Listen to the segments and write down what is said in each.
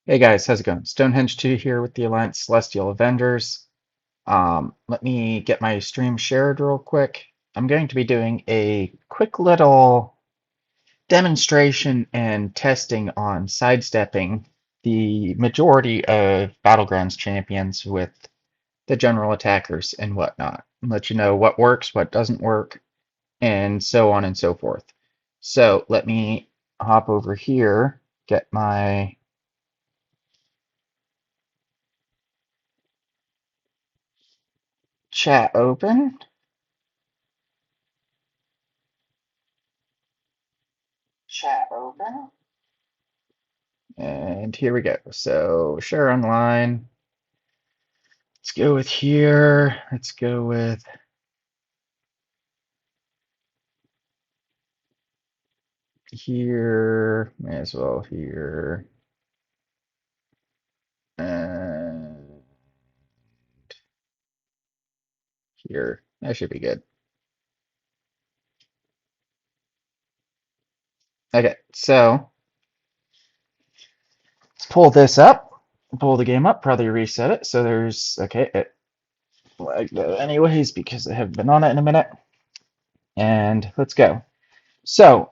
Hey guys, how's it going? Stonehenge 2 here with the Alliance Celestial Avengers. Let me get my stream shared real quick. I'm going to be doing a quick little demonstration and testing on sidestepping the majority of Battlegrounds champions with the general attackers and whatnot. And let you know what works, what doesn't work, and so on and so forth. So let me hop over here, get my chat open. Chat open. And here we go. So share online. Let's go with here. Let's go with here. May as well here. And here. That should be good. Okay, so let's pull this up. Pull the game up, probably reset it. So there's okay, it lagged out anyways because I haven't been on it in a minute. And let's go. So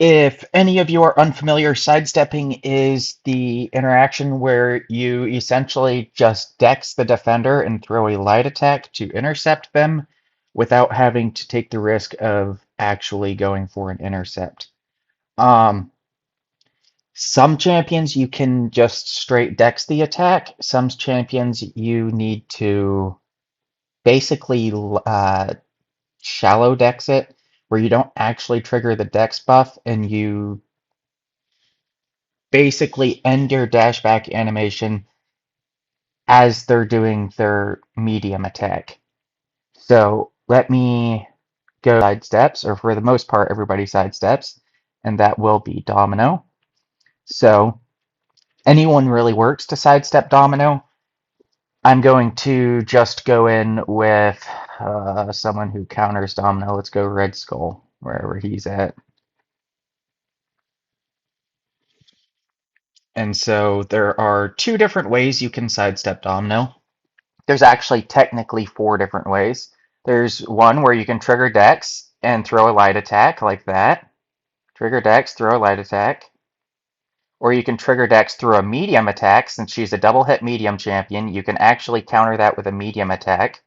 if any of you are unfamiliar, sidestepping is the interaction where you essentially just dex the defender and throw a light attack to intercept them without having to take the risk of actually going for an intercept. Um, some champions you can just straight dex the attack. Some champions you need to basically shallow dex it, where you don't actually trigger the dex buff and you basically end your dashback animation as they're doing their medium attack. So let me go sidesteps, or for the most part, everybody sidesteps, and that will be Domino. So anyone really works to sidestep Domino. I'm going to just go in with someone who counters Domino. Let's go Red Skull, wherever he's at. And so there are two different ways you can sidestep Domino. There's actually technically four different ways. There's one where you can trigger Dex and throw a light attack like that. Trigger Dex, throw a light attack. Or you can trigger Dex through a medium attack. Since she's a double hit medium champion, you can actually counter that with a medium attack.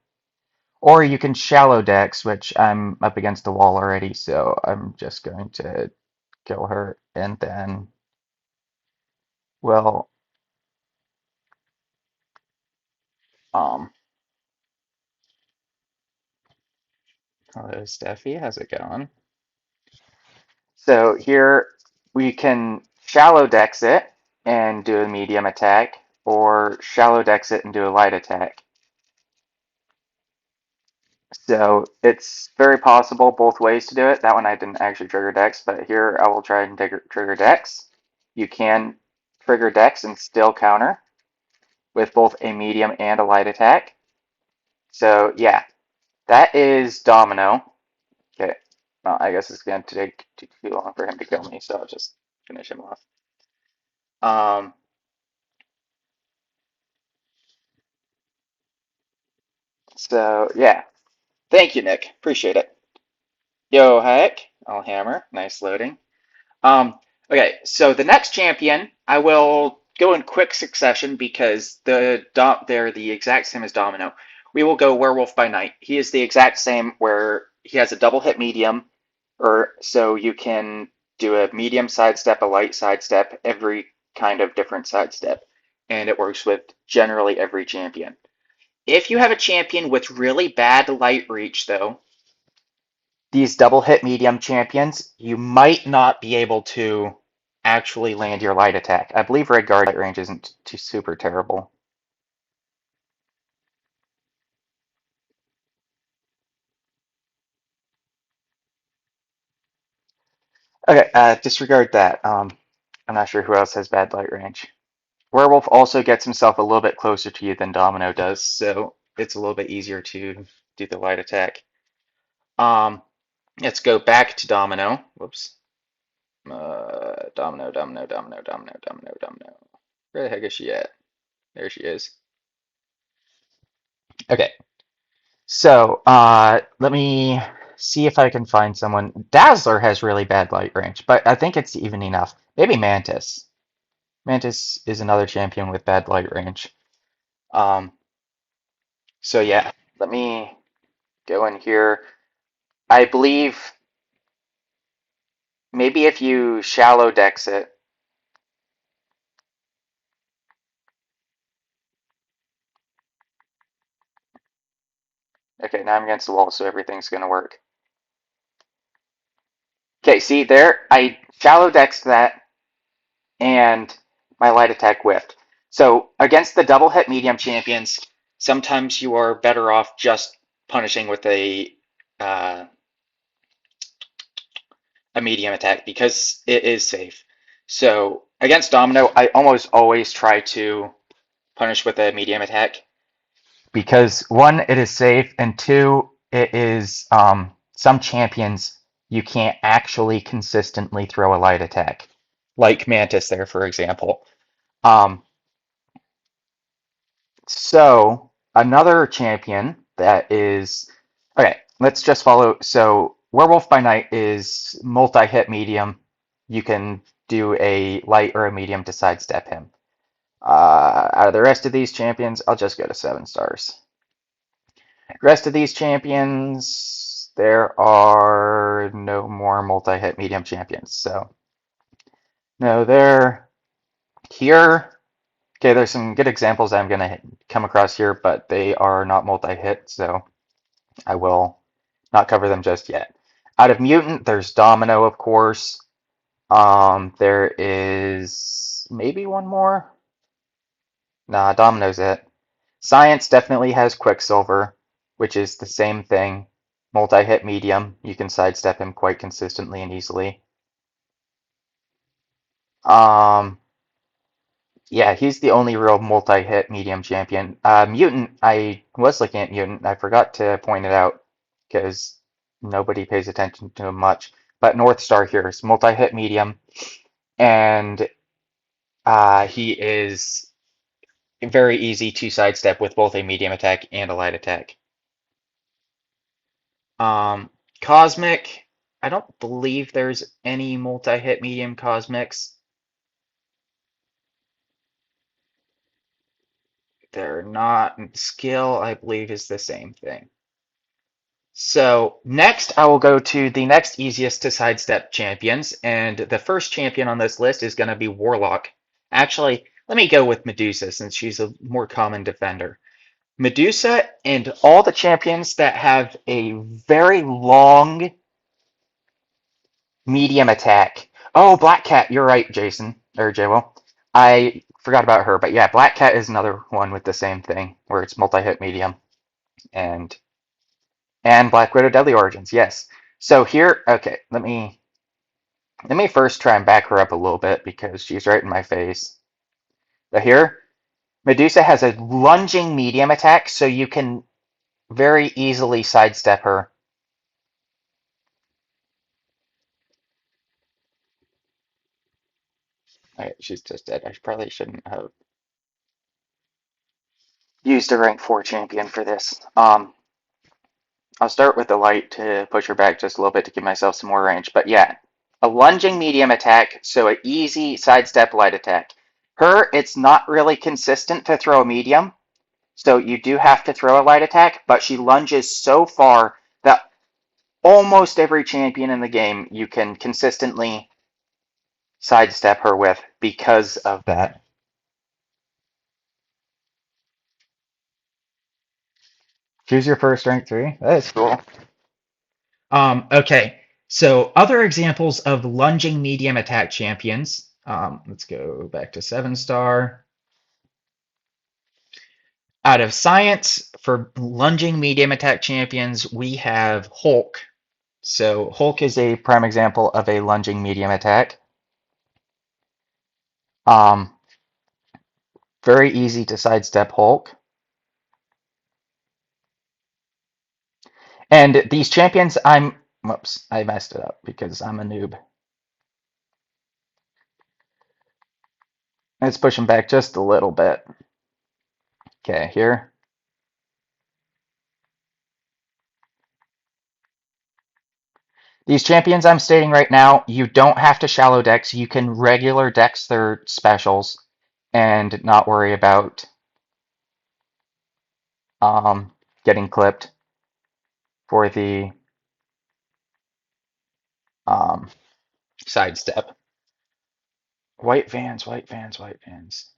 Or you can shallow Dex, which I'm up against the wall already, so I'm just going to kill her. And then, well, um, hello, Steffi, how's it going? So here we can shallow dex it and do a medium attack, or shallow dex it and do a light attack. So it's very possible both ways to do it. That one I didn't actually trigger dex, but here I will try and trigger dex. You can trigger dex and still counter with both a medium and a light attack. So yeah, that is Domino. Okay, well I guess it's going to take too long for him to kill me, so I'll just finish him off. Um, so yeah, thank you, Nick. Appreciate it. Yo, heck, I'll hammer. Nice loading. Okay, so the next champion, I will go in quick succession because they're the exact same as Domino. We will go Werewolf by Night. He is the exact same where he has a double hit medium, or so you can do a medium sidestep, a light sidestep, every kind of different sidestep, and it works with generally every champion. If you have a champion with really bad light reach, though, these double hit medium champions, you might not be able to actually land your light attack. I believe Red Guard light range isn't too super terrible. Okay, disregard that. I'm not sure who else has bad light range. Werewolf also gets himself a little bit closer to you than Domino does, so it's a little bit easier to do the light attack. Um, let's go back to Domino. Whoops. Domino, Domino, Domino, Domino, Domino, Domino. Where the heck is she at? There she is. Okay, so let me see if I can find someone. Dazzler has really bad light range, but I think it's even enough. Maybe Mantis. Mantis is another champion with bad light range. Um, so yeah, let me go in here. I believe maybe if you shallow dex it. Okay, now I'm against the wall, so everything's gonna work. Okay, see there? I shallow dexed that, and my light attack whiffed. So against the double hit medium champions, sometimes you are better off just punishing with uh, a medium attack because it is safe. So against Domino, I almost always try to punish with a medium attack because one, it is safe, and two, it is some champions you can't actually consistently throw a light attack, like Mantis there, for example. Um, so another champion that is okay. Let's just follow. So Werewolf by Night is multi-hit medium. You can do a light or a medium to sidestep him. Out of the rest of these champions, I'll just go to 7 stars. Rest of these champions, there are no more multi-hit medium champions. So no, they're here. Okay, there's some good examples I'm going to come across here, but they are not multi-hit, so I will not cover them just yet. Out of Mutant, there's Domino, of course. There is maybe one more. Nah, Domino's it. Science definitely has Quicksilver, which is the same thing. Multi-hit medium. You can sidestep him quite consistently and easily. Um, yeah, he's the only real multi-hit medium champion. Mutant, I was looking at Mutant. I forgot to point it out because nobody pays attention to him much. But North Star here is multi-hit medium, and he is very easy to sidestep with both a medium attack and a light attack. Um, Cosmic, I don't believe there's any multi-hit medium Cosmics. They're not. Skill, I believe, is the same thing. So next, I will go to the next easiest to sidestep champions, and the first champion on this list is going to be Warlock. Actually, let me go with Medusa since she's a more common defender. Medusa and all the champions that have a very long medium attack. Oh, Black Cat, you're right, Jason, or J-Will. I forgot about her, but yeah, Black Cat is another one with the same thing, where it's multi-hit medium. And Black Widow Deadly Origins, yes. So here, okay, let me first try and back her up a little bit because she's right in my face. But here, Medusa has a lunging medium attack, so you can very easily sidestep her. Alright, she's just dead. I probably shouldn't have used a rank 4 champion for this. I'll start with the light to push her back just a little bit to give myself some more range. But yeah, a lunging medium attack, so an easy sidestep light attack. Her, it's not really consistent to throw a medium, so you do have to throw a light attack, but she lunges so far that almost every champion in the game you can consistently sidestep her with because of that. Choose your first rank 3. That is cool. Okay, so other examples of lunging medium attack champions. Let's go back to 7 star. Out of Science, for lunging medium attack champions, we have Hulk. So Hulk is a prime example of a lunging medium attack. Um, Very easy to sidestep Hulk. And these champions, whoops, I messed it up because I'm a noob. Let's push him back just a little bit. Okay, here. These champions I'm stating right now, you don't have to shallow dex. You can regular dex their specials and not worry about um, getting clipped for the um, sidestep. White vans, white vans, white vans.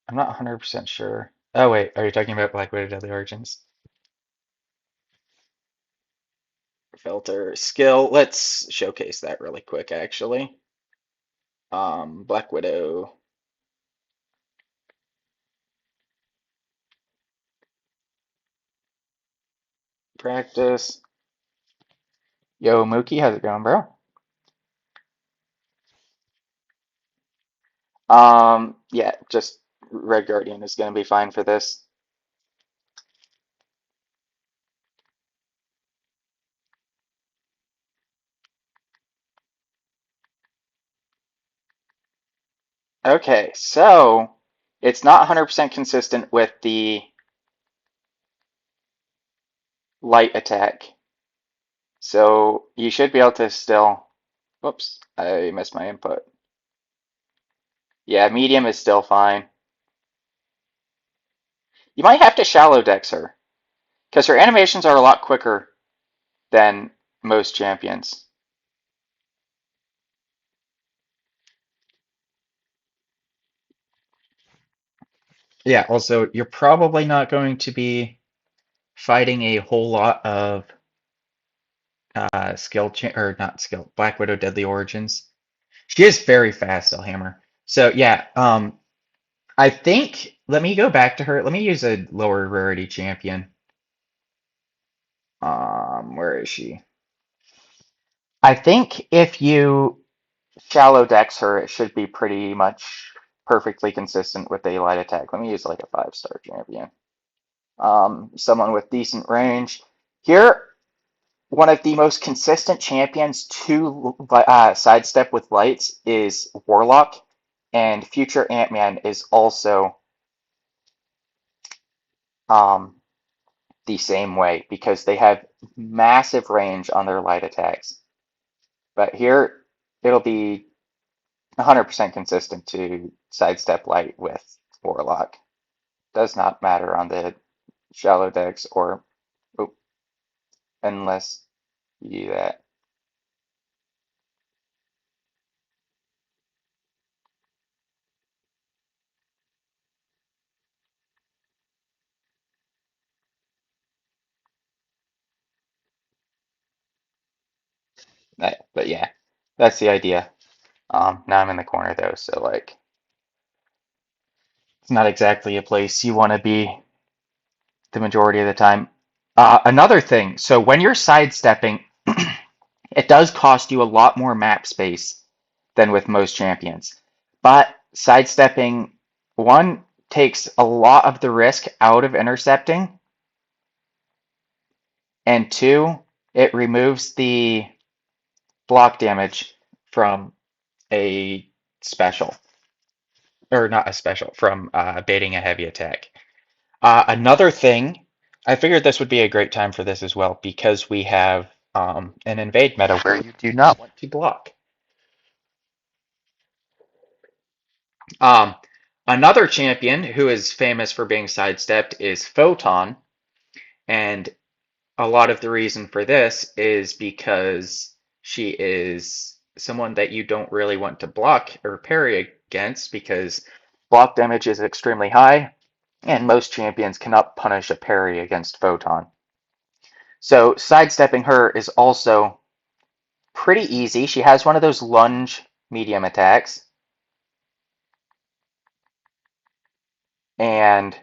I'm not 100% sure. Oh, wait, are you talking about Black Widow Deadly Origins? Filter skill. Let's showcase that really quick, actually. Black Widow. Practice. Yo, Mookie, how's it going, bro? Yeah, just Red Guardian is going to be fine for this. Okay, so it's not 100% consistent with the light attack. So you should be able to still. Whoops, I missed my input. Yeah, medium is still fine. You might have to shallow dex her because her animations are a lot quicker than most champions. Yeah, also, you're probably not going to be fighting a whole lot of or not skill, Black Widow Deadly Origins. She is very fast, Elhammer. So yeah, I think let me go back to her. Let me use a lower rarity champion. Where is she? I think if you shallow dex her, it should be pretty much perfectly consistent with the light attack. Let me use like a 5-star champion. Someone with decent range. Here, one of the most consistent champions to sidestep with lights is Warlock, and Future Ant-Man is also um, the same way because they have massive range on their light attacks. But here, it'll be 100% consistent to sidestep light with Warlock. Does not matter on the shallow decks or oh, unless you do that. But yeah, that's the idea. Now I'm in the corner though, so like it's not exactly a place you want to be the majority of the time. Another thing, so when you're sidestepping, it does cost you a lot more map space than with most champions. But sidestepping, one, takes a lot of the risk out of intercepting, and two, it removes the block damage from a special, or not a special, from baiting a heavy attack. Another thing, I figured this would be a great time for this as well because we have an invade meta where you do not want to block. Um, Another champion who is famous for being sidestepped is Photon, and a lot of the reason for this is because she is someone that you don't really want to block or parry against because block damage is extremely high, and most champions cannot punish a parry against Photon. So sidestepping her is also pretty easy. She has one of those lunge medium attacks, and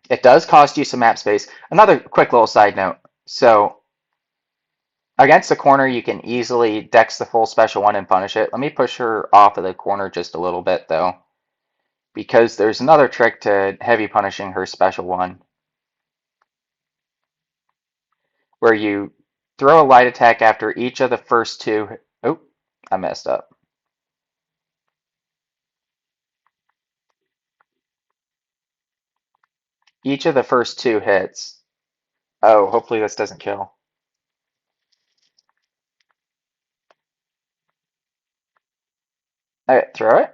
it does cost you some map space. Another quick little side note. So against the corner, you can easily dex the full special one and punish it. Let me push her off of the corner just a little bit, though, because there's another trick to heavy punishing her special one, where you throw a light attack after each of the first two. Oh, I messed up. each of the first two hits. Oh, hopefully this doesn't kill. Okay, throw it.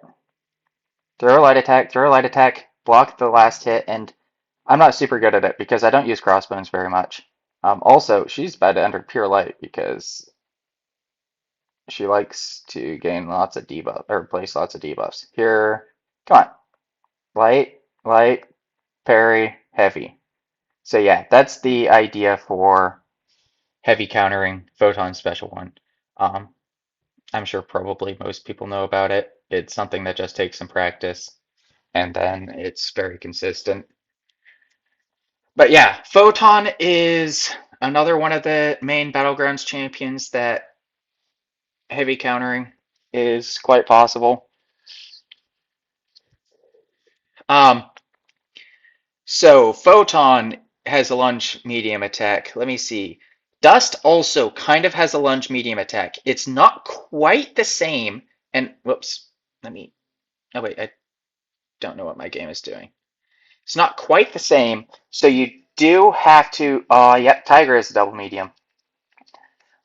Throw a light attack, block the last hit, and I'm not super good at it because I don't use crossbones very much. Also, she's bad under pure light because she likes to gain lots of debuff or place lots of debuffs. Here, come on, light, parry, heavy. So yeah, that's the idea for heavy countering Photon Special One. Um, I'm sure probably most people know about it. It's something that just takes some practice, and then it's very consistent. But yeah, Photon is another one of the main Battlegrounds champions that heavy countering is quite possible. Um, so Photon has a lunge medium attack. Let me see. Dust also kind of has a lunge medium attack. It's not quite the same. And whoops, let me. Oh wait, I don't know what my game is doing. It's not quite the same. So you do have to. Yep, Tiger is a double medium.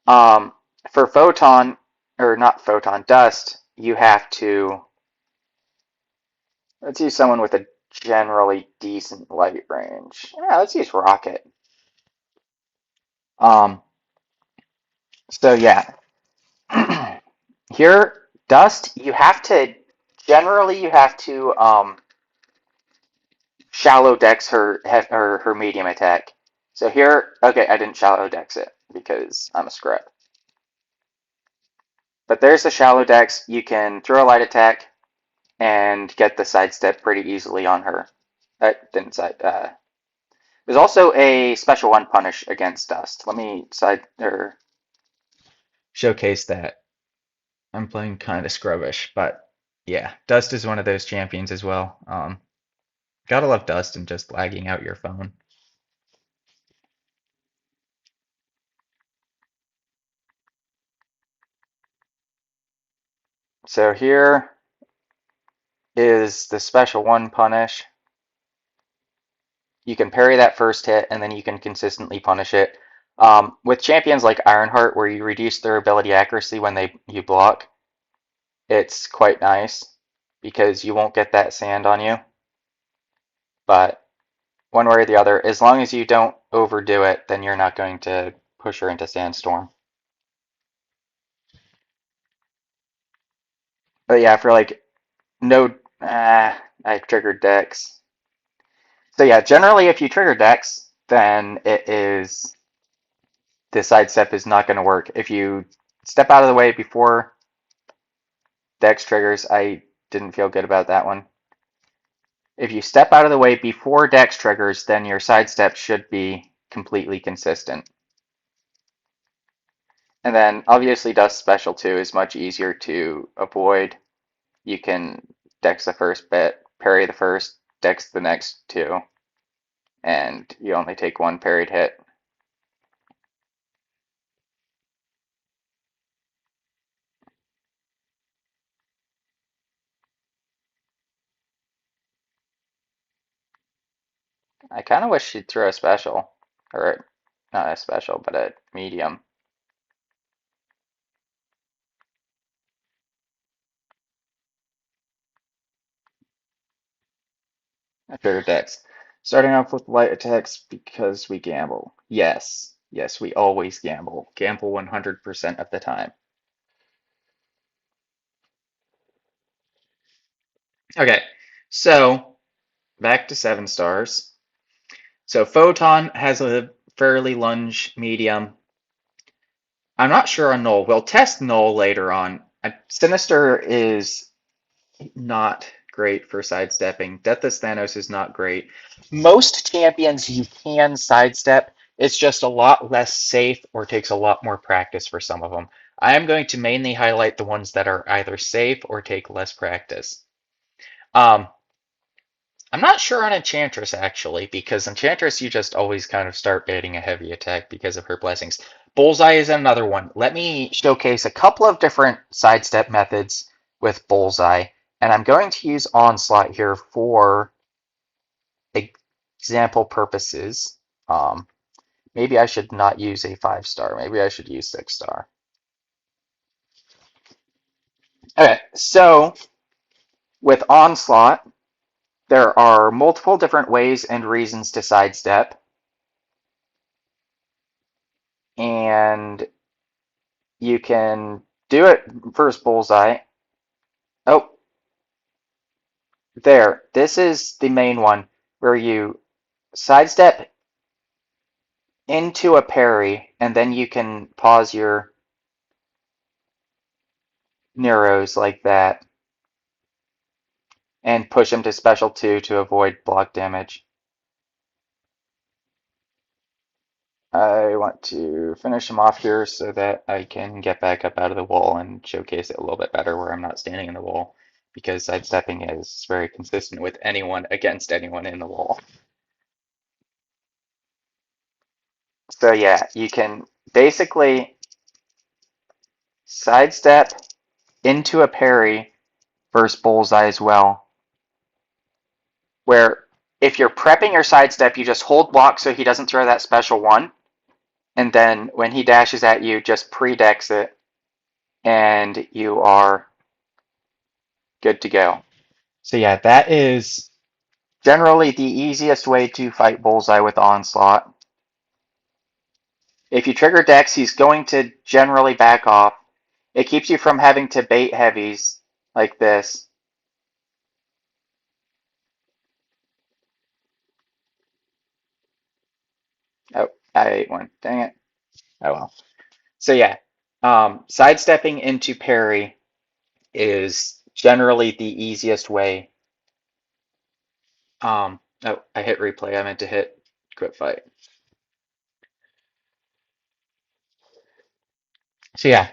Um, for Photon, or not Photon, Dust, you have to. Let's use someone with a generally decent light range. Yeah, let's use Rocket. Um, so yeah, here, Dust, you have to. Generally, you have to shallow dex her medium attack. So here, okay, I didn't shallow dex it because I'm a scrub. But there's the shallow dex. You can throw a light attack and get the sidestep pretty easily on her. Didn't side. There's also a special one punish against Dust. Let me side or showcase that. I'm playing kind of scrubbish, but yeah, Dust is one of those champions as well. Gotta love Dust and just lagging out your phone. So here is the special one punish. You can parry that first hit, and then you can consistently punish it. With champions like Ironheart, where you reduce their ability accuracy when you block, it's quite nice because you won't get that sand on you. But one way or the other, as long as you don't overdo it, then you're not going to push her into Sandstorm. But yeah, for like no, I triggered Dex. So yeah, generally if you trigger Dex, then it is the sidestep is not going to work. If you step out of the way before Dex triggers, I didn't feel good about that one. If you step out of the way before Dex triggers, then your sidestep should be completely consistent. And then obviously Dust Special 2 is much easier to avoid. You can Dex the first bit, parry the first, Dex the next two, and you only take one parried hit. I kind of wish she'd throw a special, or not a special, but a medium. I trigger Dex. Starting off with light attacks because we gamble. Yes, yes, we always gamble. Gamble 100% of the time. Okay, so back to 7 stars. So Photon has a fairly lunge medium. I'm not sure on Null. We'll test Null later on. Sinister is not great for sidestepping. Deathless Thanos is not great. Most champions you can sidestep. It's just a lot less safe or takes a lot more practice for some of them. I am going to mainly highlight the ones that are either safe or take less practice. Um, I'm not sure on Enchantress actually, because Enchantress you just always kind of start baiting a heavy attack because of her blessings. Bullseye is another one. Let me showcase a couple of different sidestep methods with Bullseye, and I'm going to use Onslaught here for example purposes, um, maybe I should not use a 5-star. Maybe I should use 6-star. Okay, so with Onslaught, there are multiple different ways and reasons to sidestep, and you can do it first Bullseye. Oh, there. This is the main one where you sidestep into a parry, and then you can pause your Neros like that and push him to special 2 to avoid block damage. I want to finish him off here so that I can get back up out of the wall and showcase it a little bit better where I'm not standing in the wall, because sidestepping is very consistent with anyone against anyone in the wall. So yeah, you can basically sidestep into a parry versus Bullseye as well, where if you're prepping your sidestep, you just hold block so he doesn't throw that special 1, and then when he dashes at you, just pre-dex it, and you are good to go. So yeah, that is generally the easiest way to fight Bullseye with Onslaught. If you trigger Dex, he's going to generally back off. It keeps you from having to bait heavies like this. Oh, I ate one. Dang it. Oh well. So yeah, sidestepping into parry is generally the easiest way. Oh, I hit replay. I meant to hit quit fight. So yeah,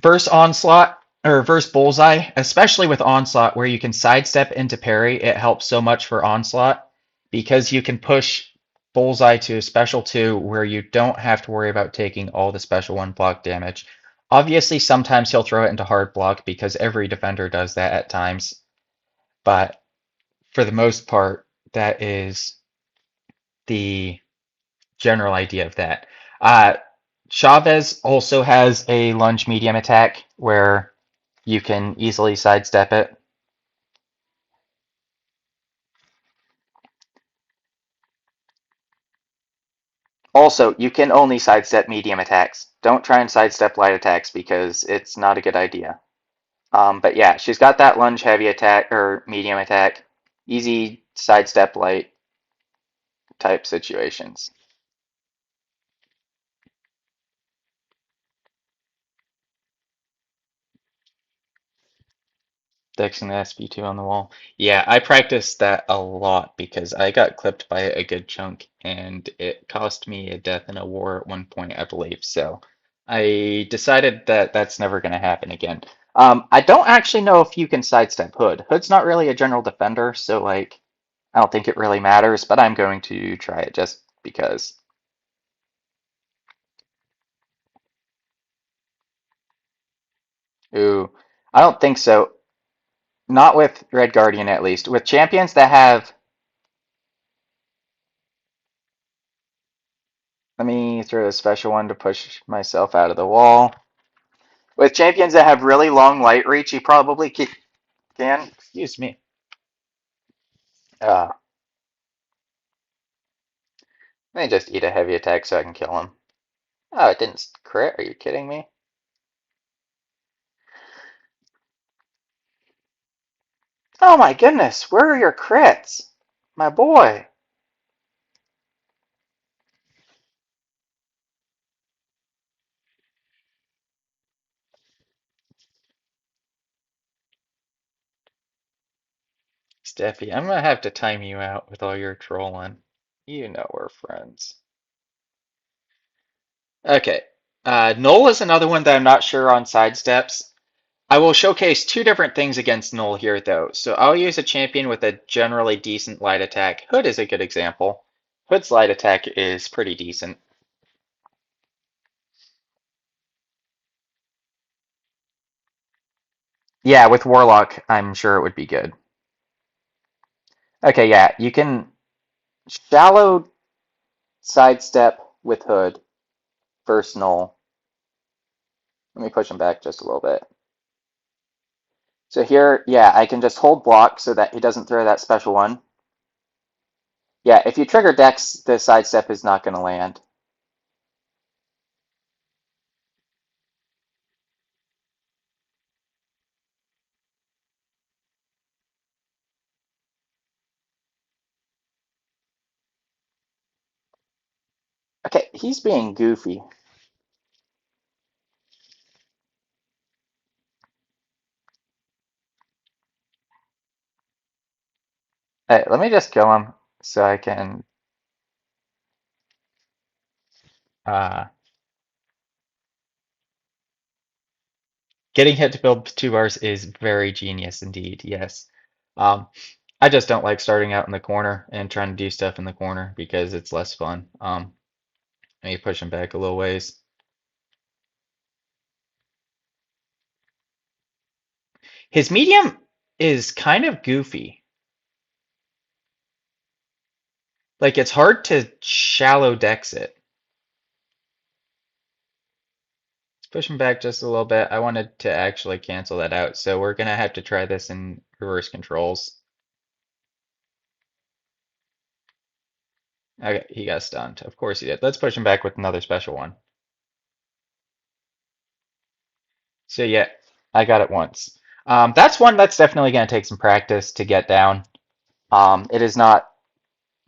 verse Onslaught or verse Bullseye, especially with Onslaught, where you can sidestep into parry, it helps so much for Onslaught because you can push Bullseye to a special 2 where you don't have to worry about taking all the special 1 block damage. Obviously, sometimes he'll throw it into hard block because every defender does that at times, but for the most part, that is the general idea of that. Uh, Chavez also has a lunge medium attack where you can easily sidestep it. Also, you can only sidestep medium attacks. Don't try and sidestep light attacks because it's not a good idea. But yeah, she's got that lunge heavy attack or medium attack, easy sidestep light type situations. Dex and the SP2 on the wall. Yeah, I practiced that a lot because I got clipped by a good chunk and it cost me a death in a war at one point, I believe. So I decided that that's never going to happen again. I don't actually know if you can sidestep Hood. Hood's not really a general defender, so like I don't think it really matters, but I'm going to try it just because. Ooh, I don't think so. Not with Red Guardian at least. With champions that have, let me throw a special one to push myself out of the wall. With champions that have really long light reach, you probably can. Excuse me. Uh, Let me just eat a heavy attack so I can kill him. Oh, it didn't crit? Are you kidding me? Oh my goodness, where are your crits? My boy. Steffi, I'm gonna have to time you out with all your trolling. You know we're friends. Okay. Null is another one that I'm not sure on sidesteps. I will showcase two different things against Null here, though. So I'll use a champion with a generally decent light attack. Hood is a good example. Hood's light attack is pretty decent. Yeah, with Warlock, I'm sure it would be good. Okay, yeah, you can. Shallow sidestep with hood, first null. Let me push him back just a little bit. So here, yeah, I can just hold block so that he doesn't throw that special one. Yeah, if you trigger Dex, the sidestep is not going to land. Okay, he's being goofy. Hey, let me just kill him so I can. Uh, Getting hit to build 2 bars is very genius indeed. Yes. Um, I just don't like starting out in the corner and trying to do stuff in the corner because it's less fun. Let me push him back a little ways. His medium is kind of goofy. Like it's hard to shallow dex it. Let's push him back just a little bit. I wanted to actually cancel that out, so we're gonna have to try this in reverse controls. Okay, he got stunned. Of course he did. Let's push him back with another special one. So yeah, I got it once. That's one that's definitely gonna take some practice to get down. It is not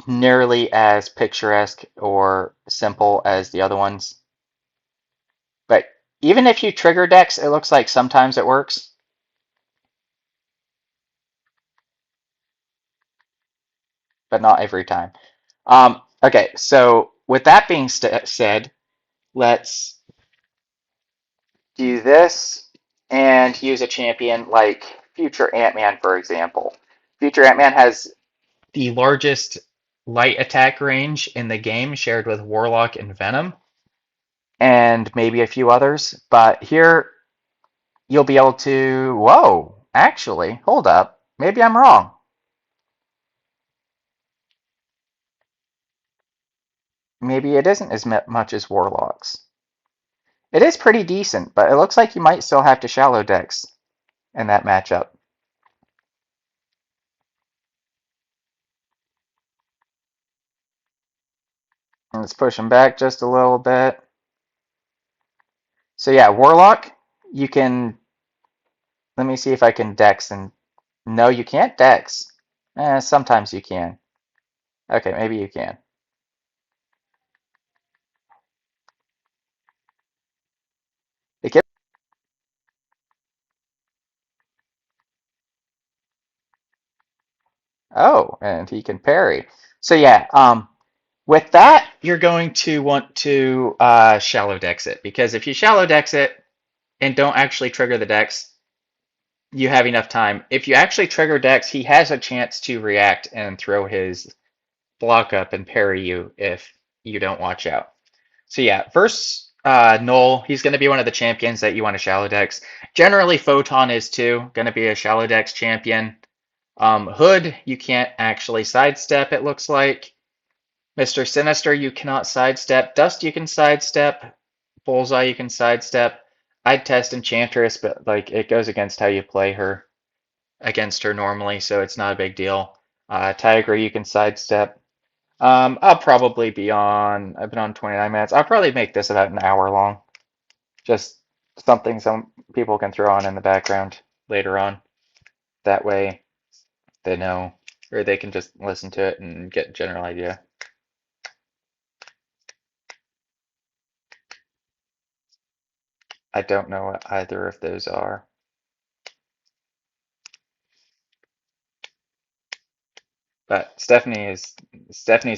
nearly as picturesque or simple as the other ones. But even if you trigger decks, it looks like sometimes it works, but not every time. Okay, so with that being said, let's do this and use a champion like Future Ant-Man, for example. Future Ant-Man has the largest light attack range in the game, shared with Warlock and Venom, and maybe a few others. But here you'll be able to. Whoa, actually, hold up. Maybe I'm wrong. Maybe it isn't as much as Warlocks. It is pretty decent, but it looks like you might still have to shallow decks in that matchup. Let's push him back just a little bit. So yeah, Warlock, you can. Let me see if I can dex and. No, you can't dex. Sometimes you can. Okay, maybe you can. It gives. Oh, and he can parry. So yeah, with that, you're going to want to shallow dex it because if you shallow dex it and don't actually trigger the dex, you have enough time. If you actually trigger dex, he has a chance to react and throw his block up and parry you if you don't watch out. So yeah, first Null, he's going to be one of the champions that you want to shallow dex. Generally, Photon is too going to be a shallow dex champion. Hood, you can't actually sidestep, it looks like. Mr. Sinister, you cannot sidestep. Dust, you can sidestep. Bullseye, you can sidestep. I'd test Enchantress, but like it goes against how you play her against her normally, so it's not a big deal. Tiger, you can sidestep. I'll probably be on. I've been on 29 minutes. I'll probably make this about an hour long. Just something some people can throw on in the background later on. That way they know, or they can just listen to it and get a general idea. I don't know what either of those are. But Stephanie's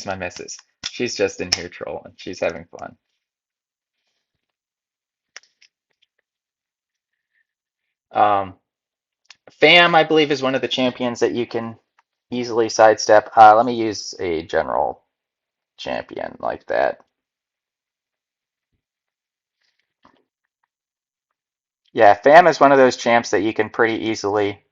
my missus. She's just in here trolling. She's having fun. Um, Fam, I believe, is one of the champions that you can easily sidestep. Let me use a general champion like that. Yeah, Fam is one of those champs that you can pretty easily.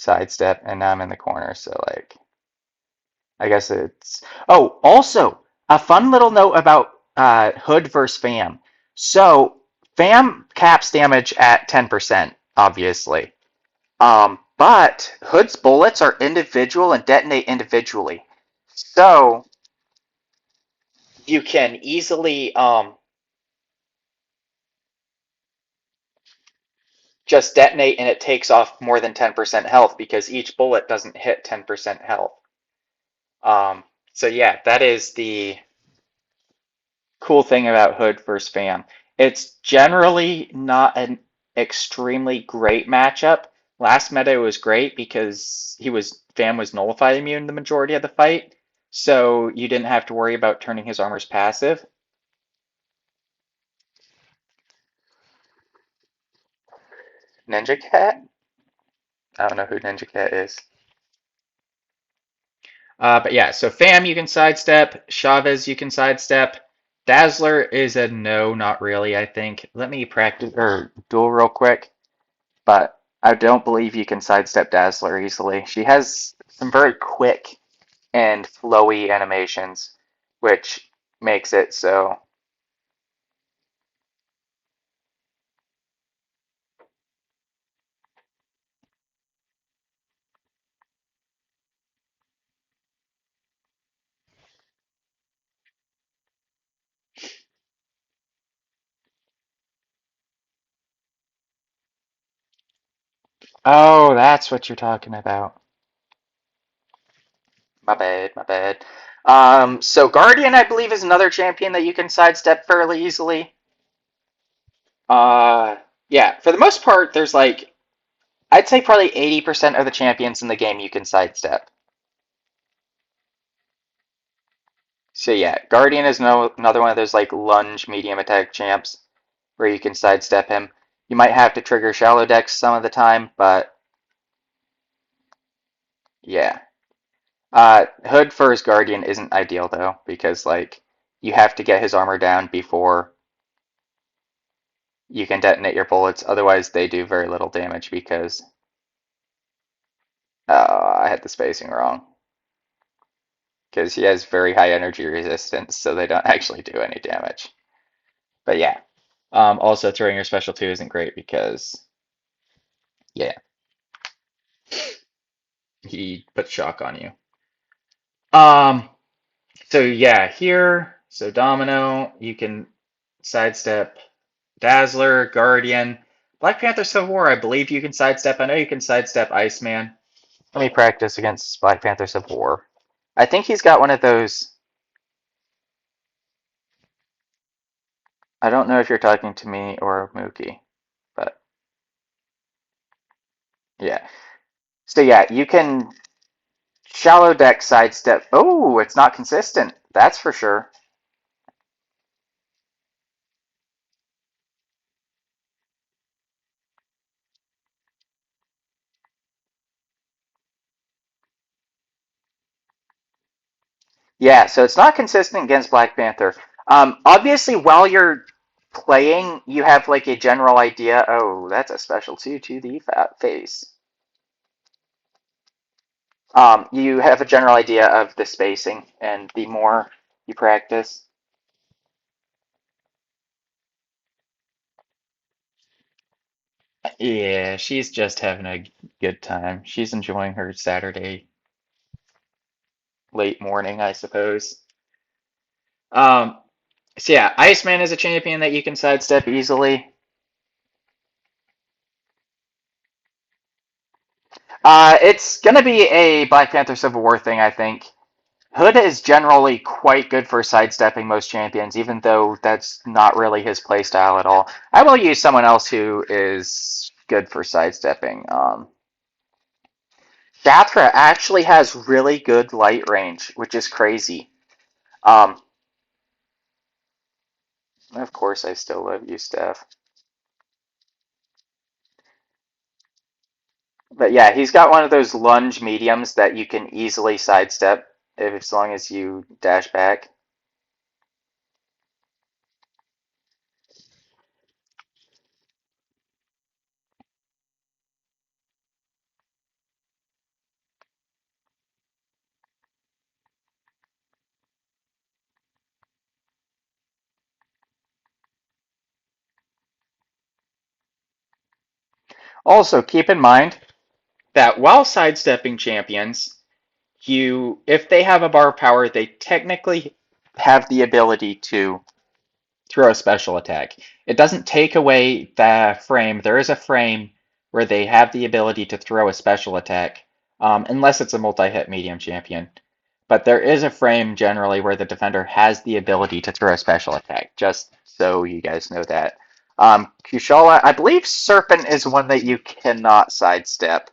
sidestep, and now I'm in the corner, so like I guess it's. Oh, also a fun little note about Hood versus Fam. So Fam caps damage at 10%, obviously. But Hood's bullets are individual and detonate individually. So you can easily just detonate and it takes off more than 10% health because each bullet doesn't hit 10% health. So yeah, that is the cool thing about Hood versus Fam. It's generally not an extremely great matchup. Last meta was great because Fam was nullified immune the majority of the fight, so you didn't have to worry about turning his armor's passive. Ninja Cat? I don't know who Ninja Cat is. But yeah, so Fam you can sidestep, Chavez you can sidestep. Dazzler is a no, not really, I think. Let me practice or duel real quick. But I don't believe you can sidestep Dazzler easily. She has some very quick and flowy animations, which makes it so. Oh, that's what you're talking about. My bad, my bad. So Guardian, I believe, is another champion that you can sidestep fairly easily. Uh, yeah, for the most part, there's like, I'd say probably 80% of the champions in the game you can sidestep. So yeah, Guardian is another one of those like lunge medium attack champs where you can sidestep him. You might have to trigger shallow decks some of the time, but yeah. Hood for his Guardian isn't ideal though, because like you have to get his armor down before you can detonate your bullets. Otherwise, they do very little damage because I had the spacing wrong. Because he has very high energy resistance, so they don't actually do any damage. But yeah. Also, throwing your special 2 isn't great because, yeah, he puts shock on you. Um, so yeah, here, so Domino, you can sidestep Dazzler, Guardian. Black Panther Civil War, I believe you can sidestep. I know you can sidestep Iceman. Let me practice against Black Panther Civil War. I think he's got one of those. I don't know if you're talking to me or Mookie, but yeah. So yeah, you can shallow deck sidestep. Oh, it's not consistent. That's for sure. Yeah, so it's not consistent against Black Panther. Obviously, while you're playing, you have like a general idea. Oh, that's a special 2 to the face. You have a general idea of the spacing, and the more you practice. Yeah, she's just having a good time. She's enjoying her Saturday late morning, I suppose. Um, so yeah, Iceman is a champion that you can sidestep easily. It's gonna be a Black Panther Civil War thing, I think. Hood is generally quite good for sidestepping most champions, even though that's not really his playstyle at all. I will use someone else who is good for sidestepping. Shatra actually has really good light range, which is crazy. Um, of course, I still love you, Steph. But yeah, he's got one of those lunge mediums that you can easily sidestep as long as you dash back. Also, keep in mind that while sidestepping champions, if they have a bar of power, they technically have the ability to throw a special attack. It doesn't take away the frame. There is a frame where they have the ability to throw a special attack, unless it's a multi-hit medium champion. But there is a frame generally where the defender has the ability to throw a special attack, just so you guys know that. Kushala, I believe Serpent is one that you cannot sidestep.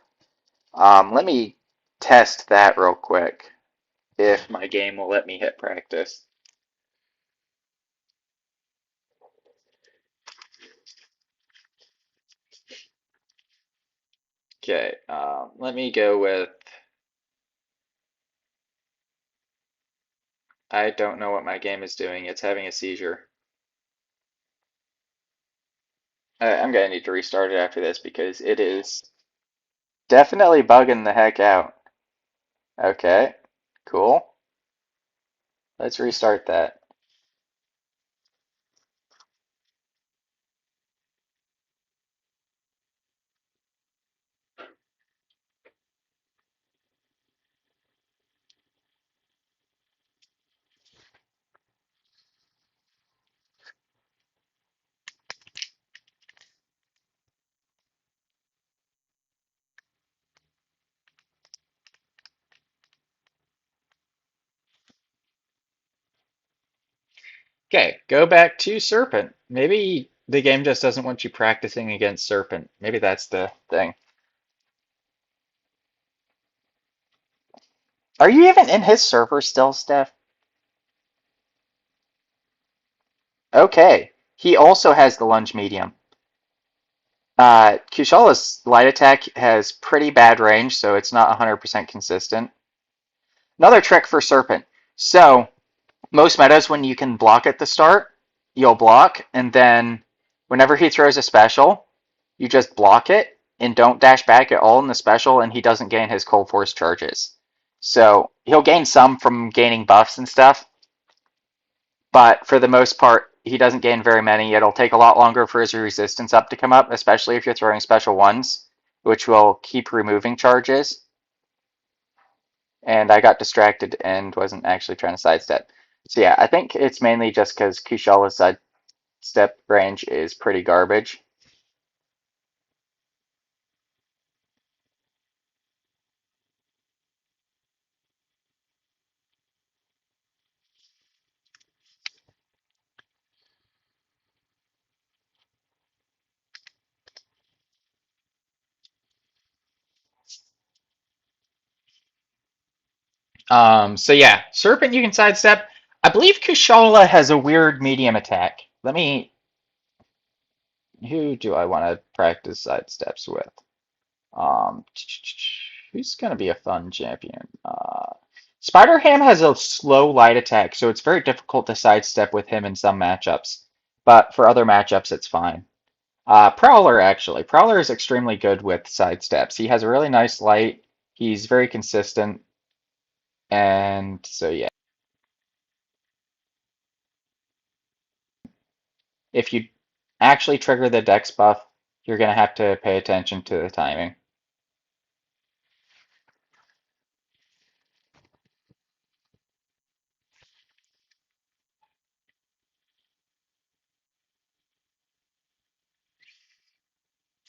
Let me test that real quick, if my game will let me hit practice. Okay, let me go with, I don't know what my game is doing. It's having a seizure. I'm gonna need to restart it after this because it is definitely bugging the heck out. Okay, cool. Let's restart that. Okay, go back to Serpent. Maybe the game just doesn't want you practicing against Serpent. Maybe that's the thing. Are you even in his server still, Steph? Okay. He also has the lunge medium. Kushala's light attack has pretty bad range, so it's not 100% consistent. Another trick for Serpent. So, most metas, when you can block at the start, you'll block, and then whenever he throws a special, you just block it and don't dash back at all in the special, and he doesn't gain his Cold Force charges. So, he'll gain some from gaining buffs and stuff, but for the most part, he doesn't gain very many. It'll take a lot longer for his resistance up to come up, especially if you're throwing special ones, which will keep removing charges. And I got distracted and wasn't actually trying to sidestep. So yeah, I think it's mainly just because Kushala's sidestep range is pretty garbage. So yeah, Serpent you can sidestep. I believe Kushala has a weird medium attack. Let me. Who do I want to practice sidesteps with? Um, who's gonna be a fun champion? Spider Ham has a slow light attack, so it's very difficult to sidestep with him in some matchups. But for other matchups, it's fine. Prowler actually. Prowler is extremely good with sidesteps. He has a really nice light. He's very consistent, and so yeah. If you actually trigger the dex buff, you're gonna have to pay attention to the timing.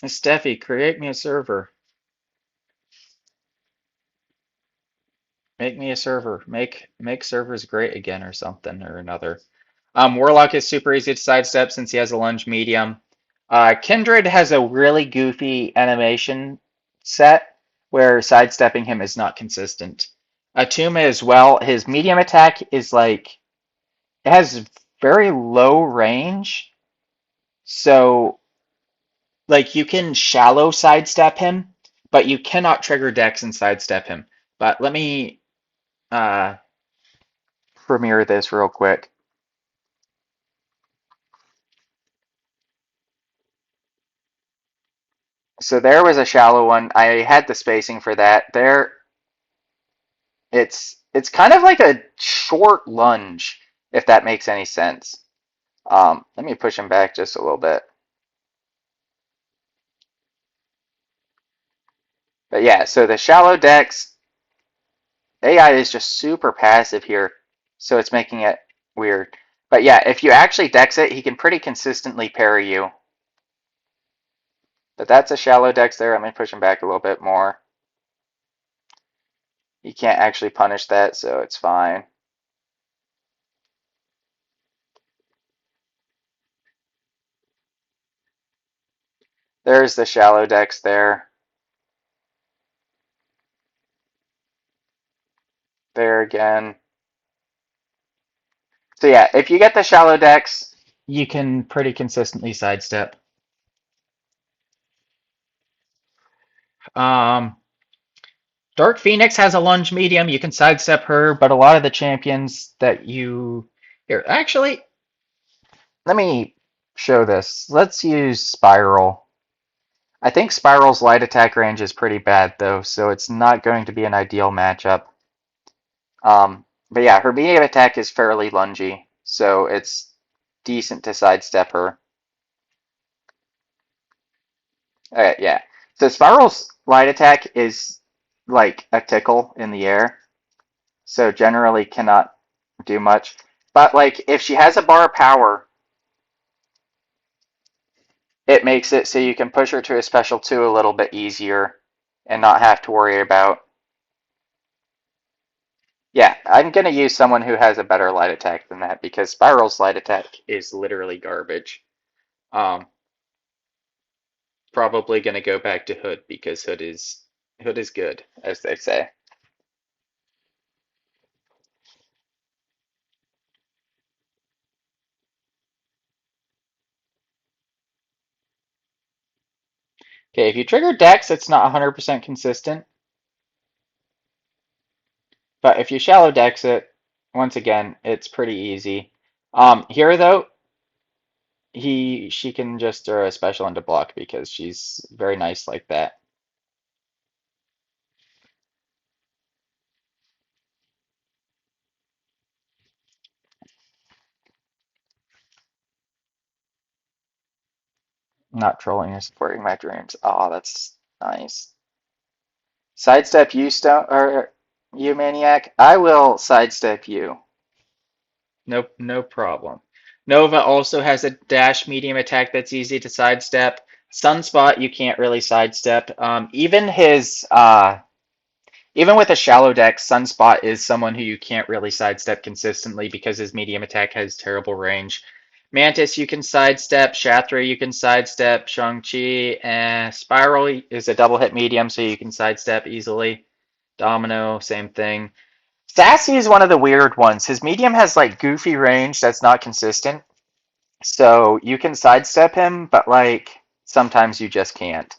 Steffi, create me a server. Make me a server. Make servers great again or something or another. Warlock is super easy to sidestep since he has a lunge medium. Kindred has a really goofy animation set where sidestepping him is not consistent. Atuma as well, his medium attack is like it has very low range, so like you can shallow sidestep him, but you cannot trigger Dex and sidestep him. But let me uh, premiere this real quick. So there was a shallow one. I had the spacing for that. There, it's kind of like a short lunge, if that makes any sense. Let me push him back just a little bit. But yeah, so the shallow decks, AI is just super passive here, so it's making it weird. But yeah, if you actually dex it, he can pretty consistently parry you. But that's a shallow dex there. Let me push him back a little bit more. You can't actually punish that, so it's fine. There's the shallow dex there. There again. So yeah, if you get the shallow decks, you can pretty consistently sidestep. Um, Dark Phoenix has a lunge medium. You can sidestep her, but a lot of the champions that you here actually, let me show this. Let's use Spiral. I think Spiral's light attack range is pretty bad though, so it's not going to be an ideal matchup. But yeah, her medium attack is fairly lungy, so it's decent to sidestep her. Yeah. So Spiral's light attack is like a tickle in the air, so generally cannot do much. But like if she has a bar of power, it makes it so you can push her to a special 2 a little bit easier and not have to worry about. Yeah, I'm gonna use someone who has a better light attack than that because Spiral's light attack is literally garbage. Um, Probably gonna go back to Hood because Hood is good, as they say. Okay, if you trigger Dex, it's not 100% consistent, but if you shallow Dex it, once again, it's pretty easy. Here though, she can just throw a special into block because she's very nice like that. Not trolling or supporting my dreams. Oh, that's nice. Sidestep you, Stone, or you, Maniac. I will sidestep you. Nope, no problem. Nova also has a dash medium attack that's easy to sidestep. Sunspot you can't really sidestep. Even with a shallow deck, Sunspot is someone who you can't really sidestep consistently because his medium attack has terrible range. Mantis you can sidestep, Shatra you can sidestep, Shang-Chi, and Spiral is a double hit medium so you can sidestep easily. Domino, same thing. Sassy is one of the weird ones. His medium has like goofy range that's not consistent. So you can sidestep him, but like sometimes you just can't.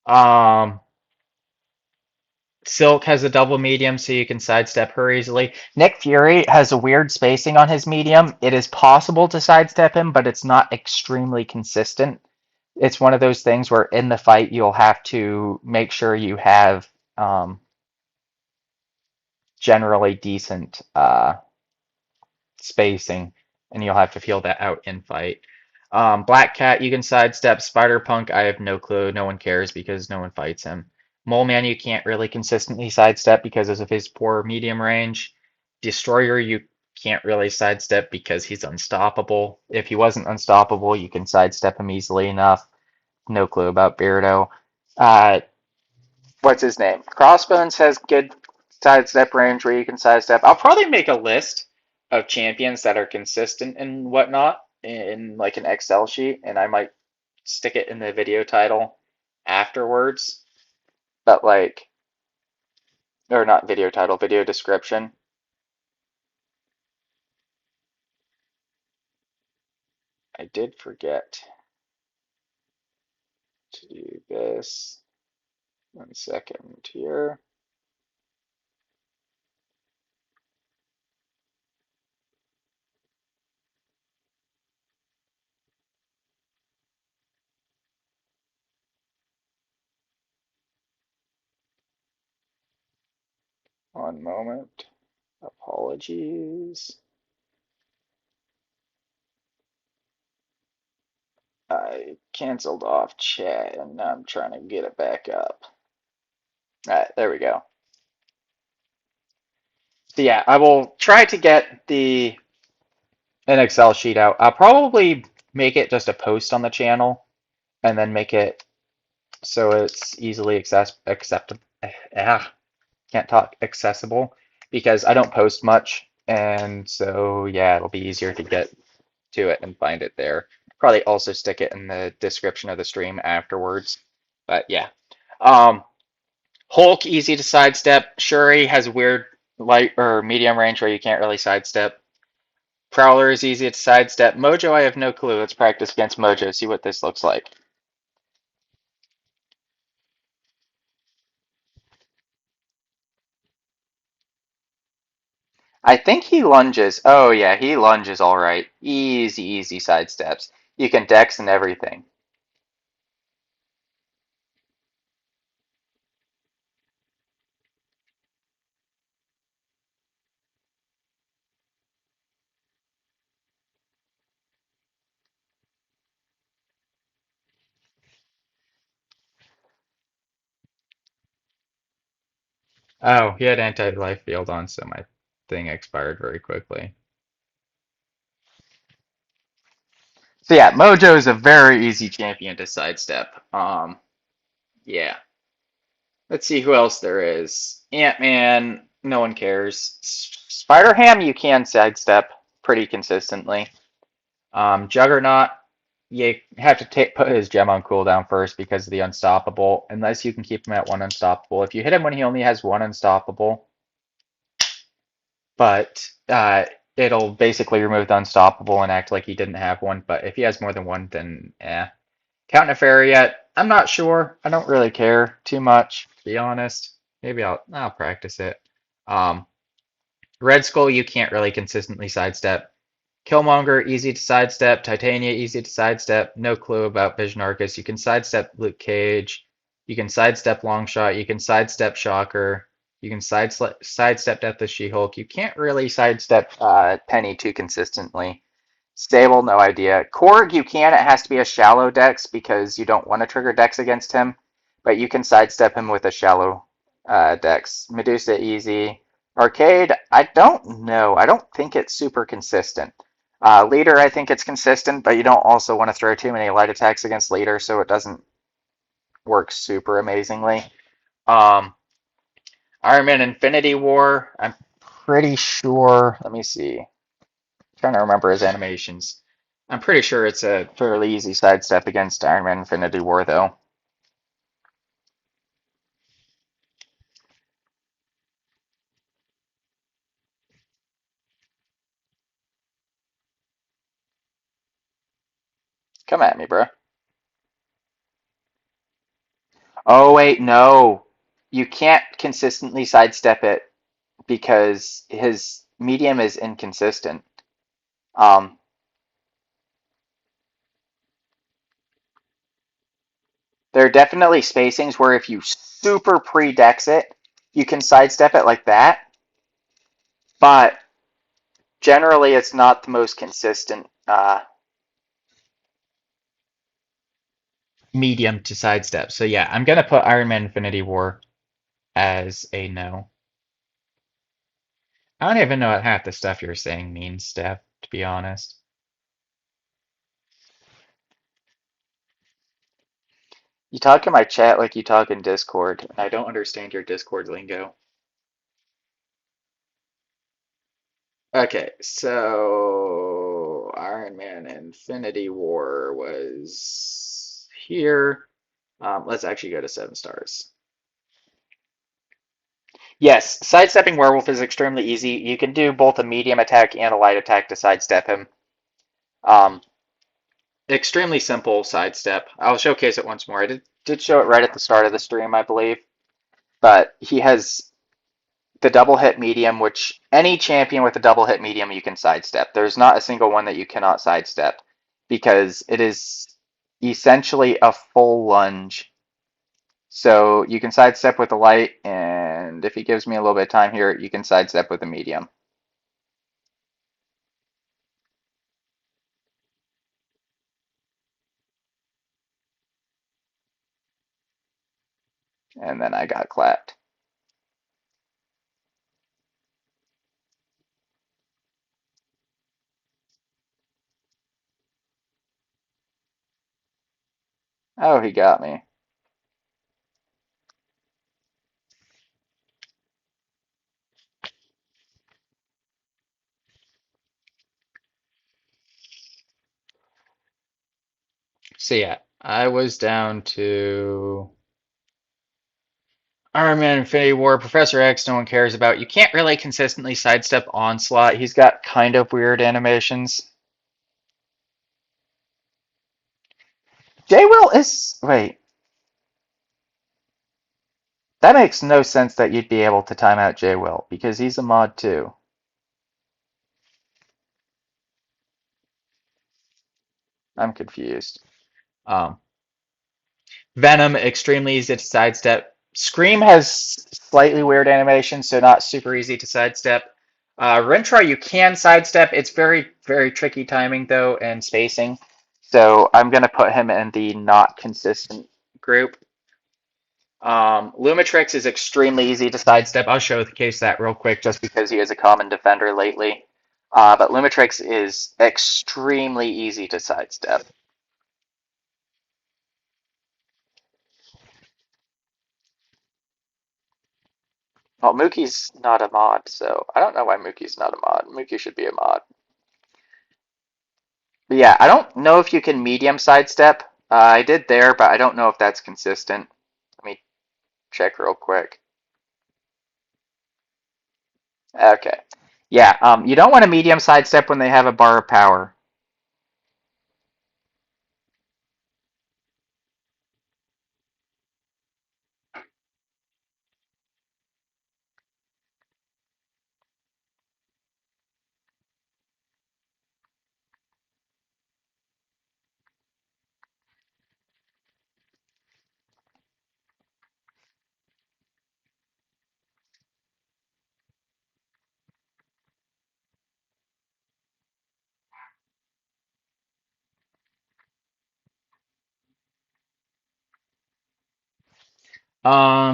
Um, Silk has a double medium, so you can sidestep her easily. Nick Fury has a weird spacing on his medium. It is possible to sidestep him, but it's not extremely consistent. It's one of those things where in the fight you'll have to make sure you have generally decent spacing, and you'll have to feel that out in fight. Black Cat, you can sidestep. Spider Punk, I have no clue. No one cares because no one fights him. Mole Man, you can't really consistently sidestep because of his poor medium range. Destroyer, you can't really sidestep because he's unstoppable. If he wasn't unstoppable, you can sidestep him easily enough. No clue about Beardo. Uh, what's his name? Crossbones has good sidestep range where you can sidestep. I'll probably make a list of champions that are consistent and whatnot in like an Excel sheet, and I might stick it in the video title afterwards. But like, or not video title, video description. I did forget to do this. 1 second here. One moment. Apologies. I canceled off chat and now I'm trying to get it back up. All right, there we go. So yeah, I will try to get the an Excel sheet out. I'll probably make it just a post on the channel and then make it so it's easily acceptable. Can't talk accessible because I don't post much, and so yeah, it'll be easier to get to it and find it there. Probably also stick it in the description of the stream afterwards. But yeah. Um, Hulk, easy to sidestep. Shuri has weird light or medium range where you can't really sidestep. Prowler is easy to sidestep. Mojo, I have no clue. Let's practice against Mojo, see what this looks like. I think he lunges. Oh yeah, he lunges all right. Easy, easy sidesteps. You can dex and everything. Oh, he had anti-life field on, so my thing expired very quickly. So yeah, Mojo is a very easy champion to sidestep. Yeah. Let's see who else there is. Ant-Man, no one cares. Spider-Ham, you can sidestep pretty consistently. Juggernaut, you have to put his gem on cooldown first because of the unstoppable, unless you can keep him at one unstoppable. If you hit him when he only has one unstoppable, but it'll basically remove the unstoppable and act like he didn't have one. But if he has more than one, then eh. Count Nefaria yet? I'm not sure. I don't really care too much, to be honest. Maybe I'll practice it. Um, Red Skull, you can't really consistently sidestep. Killmonger, easy to sidestep. Titania, easy to sidestep. No clue about Vision Arcus. You can sidestep Luke Cage. You can sidestep Longshot. You can sidestep Shocker. You can sidestep Death of She-Hulk. You can't really sidestep Penny too consistently. Stable, no idea. Korg, you can. It has to be a shallow dex because you don't want to trigger dex against him. But you can sidestep him with a shallow dex. Medusa, easy. Arcade, I don't know. I don't think it's super consistent. Leader, I think it's consistent, but you don't also want to throw too many light attacks against Leader, so it doesn't work super amazingly. Um, Iron Man Infinity War, I'm pretty sure. Let me see. Trying to remember his animations. I'm pretty sure it's a fairly easy sidestep against Iron Man Infinity War, though. Come at me, bro. Oh, wait, no. You can't consistently sidestep it because his medium is inconsistent. Um, there are definitely spacings where if you super pre-dex it, you can sidestep it like that, but generally it's not the most consistent medium to sidestep. So yeah, I'm gonna put Iron Man Infinity War as a no. I don't even know what half the stuff you're saying means, Steph, to be honest. You talk in my chat like you talk in Discord, and I don't understand your Discord lingo. Okay, so Iron Man Infinity War was here. Let's actually go to 7 stars. Yes, sidestepping Werewolf is extremely easy. You can do both a medium attack and a light attack to sidestep him. Um, Extremely simple sidestep. I'll showcase it once more. I did show it right at the start of the stream, I believe. But he has the double hit medium, which any champion with a double hit medium you can sidestep. There's not a single one that you cannot sidestep because it is essentially a full lunge. So you can sidestep with a light, and if he gives me a little bit of time here, you can sidestep with a medium. and then I got clapped. Oh, he got me. So yeah, I was down to Iron Man Infinity War, Professor X, no one cares about. You can't really consistently sidestep Onslaught. He's got kind of weird animations. J Will is. Wait, that makes no sense that you'd be able to time out J Will because he's a mod too. I'm confused. Um, Venom, extremely easy to sidestep. Scream has slightly weird animation, so not super easy to sidestep. Rentrar, you can sidestep. It's very, very tricky timing, though, and spacing. So I'm going to put him in the not consistent group. Lumitrix is extremely easy to sidestep. I'll show the case that real quick just because he is a common defender lately. But Lumitrix is extremely easy to sidestep. Well, Mookie's not a mod, so I don't know why Mookie's not a mod. Mookie should be a mod. But yeah, I don't know if you can medium sidestep. I did there, but I don't know if that's consistent. Let me check real quick. Okay. Yeah, you don't want a medium sidestep when they have a bar of power.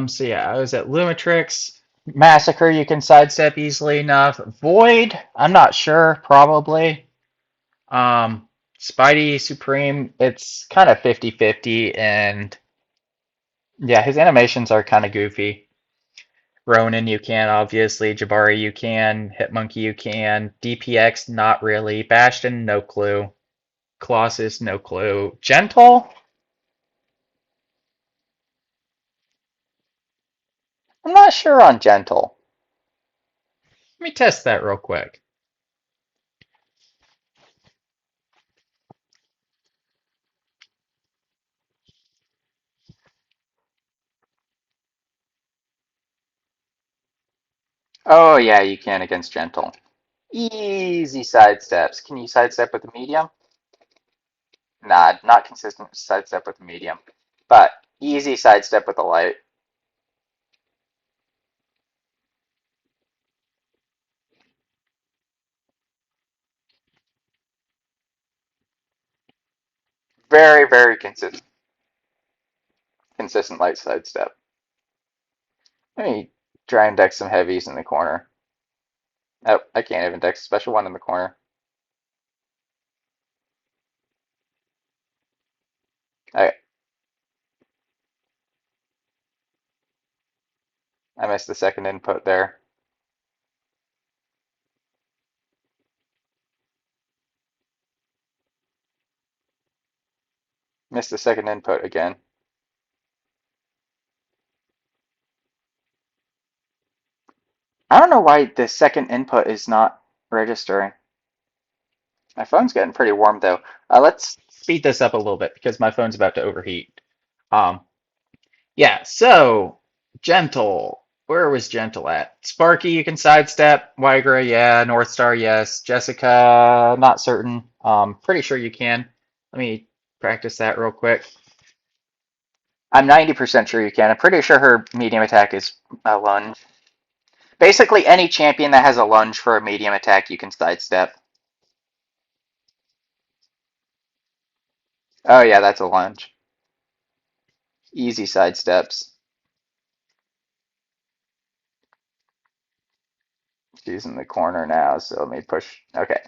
So yeah, I was at Lumitrix. Massacre, you can sidestep easily enough. Void, I'm not sure, probably. Um, Spidey Supreme, it's kind of 50-50, and yeah, his animations are kind of goofy. Ronin, you can, obviously. Jabari, you can. Hitmonkey, you can. DPX, not really. Bastion, no clue. Colossus, no clue. Gentle? I'm not sure on Gentle. Let me test that real quick. Oh, yeah, you can against Gentle. Easy sidesteps. Can you sidestep with a medium? Nah, not consistent sidestep with a medium. But easy sidestep with a light. Very, very consistent light sidestep. Let me try and deck some heavies in the corner. Oh, I can't even deck a special one in the corner. I I missed the second input there. Missed the second input again. I don't know why the second input is not registering. My phone's getting pretty warm though. Let's speed this up a little bit because my phone's about to overheat. Um, yeah, so Gentle. Where was Gentle at? Sparky, you can sidestep. Wigra, yeah. North Star, yes. Jessica, not certain. Pretty sure you can. Let me practice that real quick. I'm 90% sure you can. I'm pretty sure her medium attack is a lunge. Basically, any champion that has a lunge for a medium attack, you can sidestep. Oh yeah, that's a lunge. Easy sidesteps. She's in the corner now, so let me push. Okay.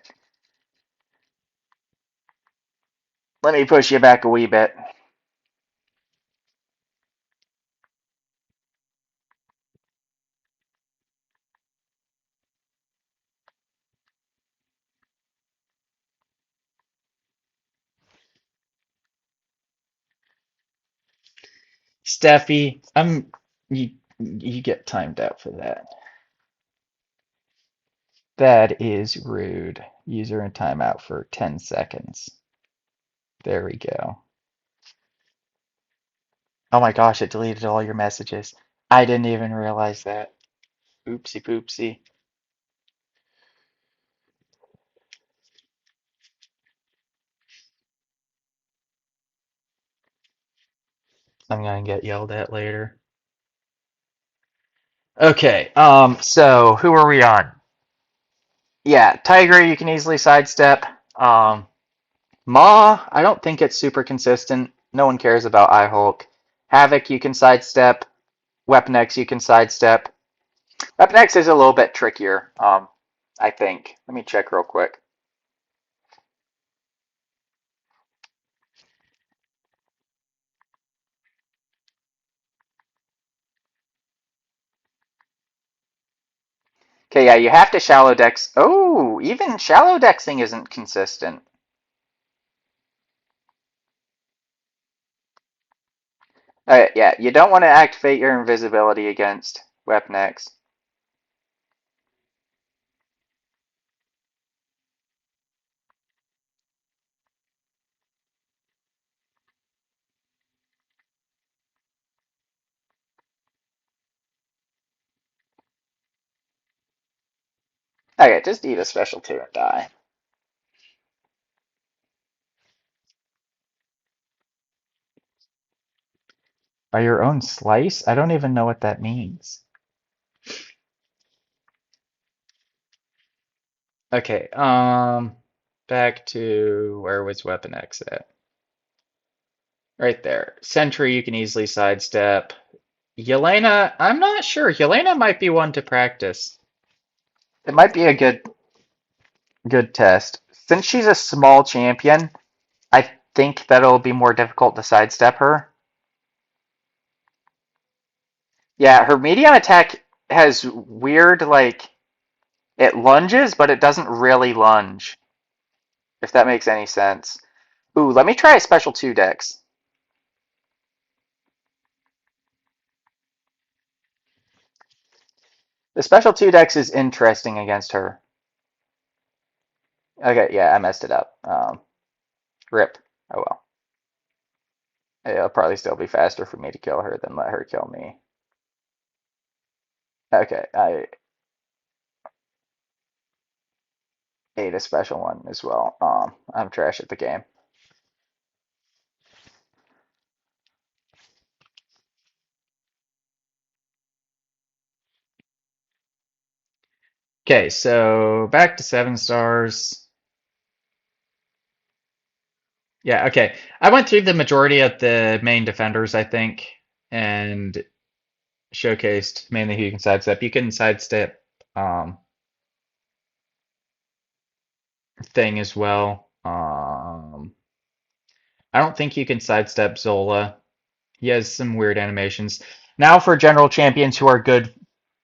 Let me push you back a wee bit. Steffi, you get timed out for that. That is rude. User in timeout for 10 seconds. There we go. Oh my gosh, it deleted all your messages. I didn't even realize that. Oopsie poopsie. I'm gonna get yelled at later. Okay, so who are we on? Yeah, Tiger, you can easily sidestep. Ma, I don't think it's super consistent. No one cares about iHulk. Havoc, you can sidestep. Weapon X, you can sidestep. Weapon X is a little bit trickier, I think. Let me check real quick. Okay, yeah, you have to shallow dex. Oh, even shallow dexing isn't consistent. Yeah, you don't want to activate your invisibility against Weapon X. Okay, just eat a special 2 and die. By your own slice? I don't even know what that means. Okay, back to where was Weapon X at? Right there. Sentry, you can easily sidestep. Yelena, I'm not sure. Yelena might be one to practice. It might be a good test. Since she's a small champion, I think that it'll be more difficult to sidestep her. Yeah, her medium attack has weird, like, it lunges, but it doesn't really lunge, if that makes any sense. Ooh, let me try a special 2 dex. The special 2 dex is interesting against her. Okay, yeah, I messed it up. Rip. Oh well. It'll probably still be faster for me to kill her than let her kill me. Okay, I ate a special one as well. I'm trash at the game. Okay, so back to 7 stars. Yeah, okay. I went through the majority of the main defenders, I think, and showcased mainly who you can sidestep. You can sidestep thing as well. I don't think you can sidestep Zola. He has some weird animations. Now for general champions who are good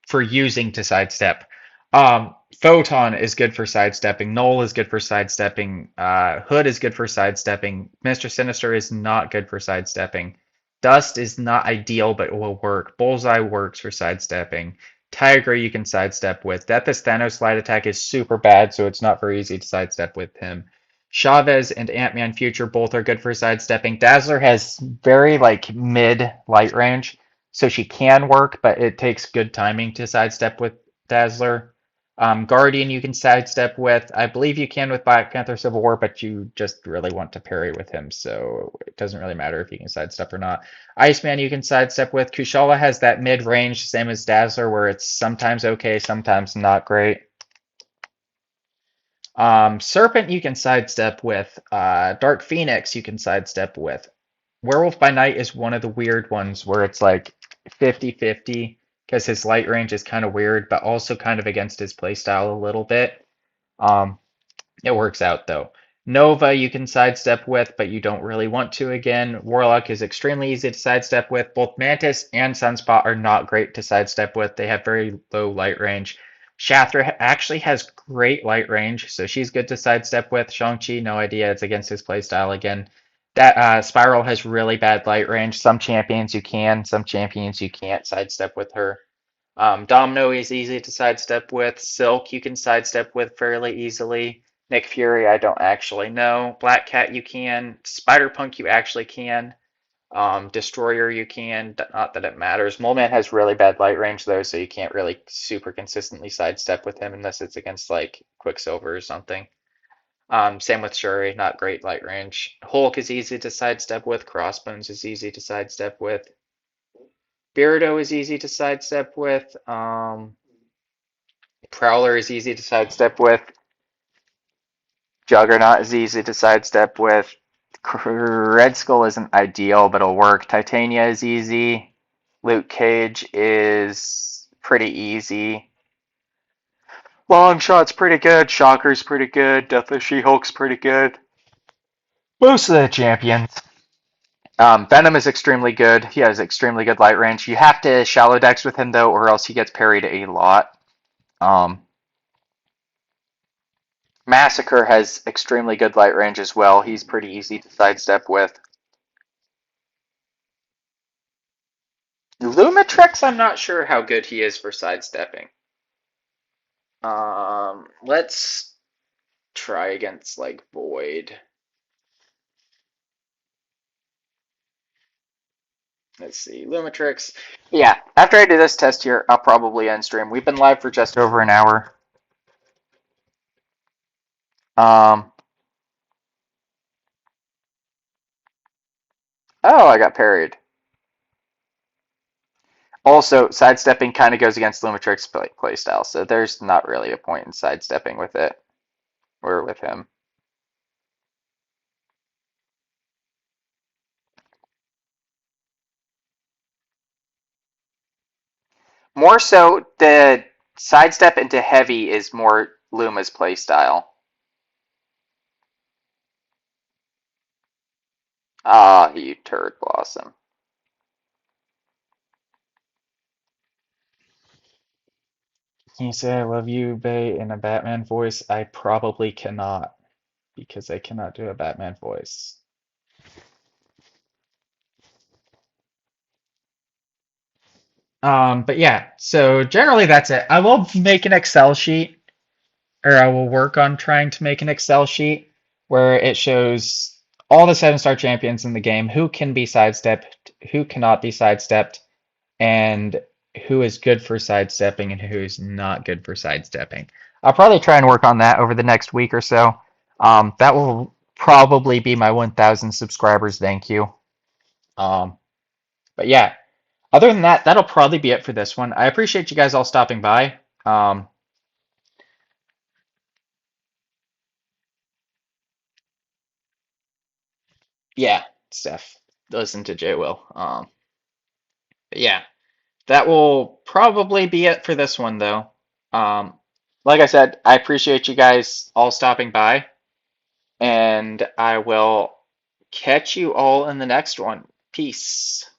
for using to sidestep. Photon is good for sidestepping. Null is good for sidestepping. Hood is good for sidestepping. Mr. Sinister is not good for sidestepping. Dust is not ideal, but it will work. Bullseye works for sidestepping. Tiger you can sidestep with. Death's Thanos slide attack is super bad, so it's not very easy to sidestep with him. Chavez and Ant-Man Future both are good for sidestepping. Dazzler has very like mid light range, so she can work, but it takes good timing to sidestep with Dazzler. Guardian you can sidestep with. I believe you can with Black Panther Civil War, but you just really want to parry with him, so it doesn't really matter if you can sidestep or not. Iceman you can sidestep with. Kushala has that mid range, same as Dazzler, where it's sometimes okay, sometimes not great. Serpent you can sidestep with. Dark Phoenix you can sidestep with. Werewolf by Night is one of the weird ones where it's like 50-50. because his light range is kind of weird, but also kind of against his playstyle a little bit. Um, it works out though. Nova you can sidestep with, but you don't really want to again. Warlock is extremely easy to sidestep with. Both Mantis and Sunspot are not great to sidestep with. They have very low light range. Shathra actually has great light range, so she's good to sidestep with. Shang-Chi, no idea. It's against his playstyle again. That Spiral has really bad light range. Some champions you can, some champions you can't sidestep with her. Domino is easy to sidestep with. Silk you can sidestep with fairly easily. Nick Fury, I don't actually know. Black Cat you can. Spider Punk you actually can. Destroyer you can. Not that it matters. Mole Man has really bad light range though, so you can't really super consistently sidestep with him unless it's against like Quicksilver or something. Same with Shuri, not great light range. Hulk is easy to sidestep with. Crossbones is easy to sidestep with. Beardo is easy to sidestep with. Prowler is easy to sidestep with. Juggernaut is easy to sidestep with. Red Skull isn't ideal, but it'll work. Titania is easy. Luke Cage is pretty easy. Longshot's pretty good. Shocker's pretty good. Death of She-Hulk's pretty good. Most of the champions. Venom is extremely good. He has extremely good light range. You have to shallow dex with him though, or else he gets parried a lot. Um, Massacre has extremely good light range as well. He's pretty easy to sidestep with. Lumitrex, I'm not sure how good he is for sidestepping. Let's try against like Void. Let's see, Lumitrex. Yeah, after I do this test here, I'll probably end stream. We've been live for just over an hour. Um, oh, I got parried. Also, sidestepping kind of goes against Lumitrix's playstyle, so there's not really a point in sidestepping with it or with him. More so, the sidestep into heavy is more Luma's playstyle. Ah, you turd blossom. Can you say I love you, Bay, in a Batman voice? I probably cannot, because I cannot do a Batman voice. But yeah, so generally that's it. I will make an Excel sheet, or I will work on trying to make an Excel sheet where it shows all the 7-star champions in the game, who can be sidestepped, who cannot be sidestepped, and who is good for sidestepping and who's not good for sidestepping. I'll probably try and work on that over the next week or so. That will probably be my 1,000 subscribers. Thank you. Um, but yeah, other than that, that'll probably be it for this one. I appreciate you guys all stopping by. Yeah, Steph, listen to Jay Will. But yeah, that will probably be it for this one, though. Um, like I said, I appreciate you guys all stopping by, and I will catch you all in the next one. Peace.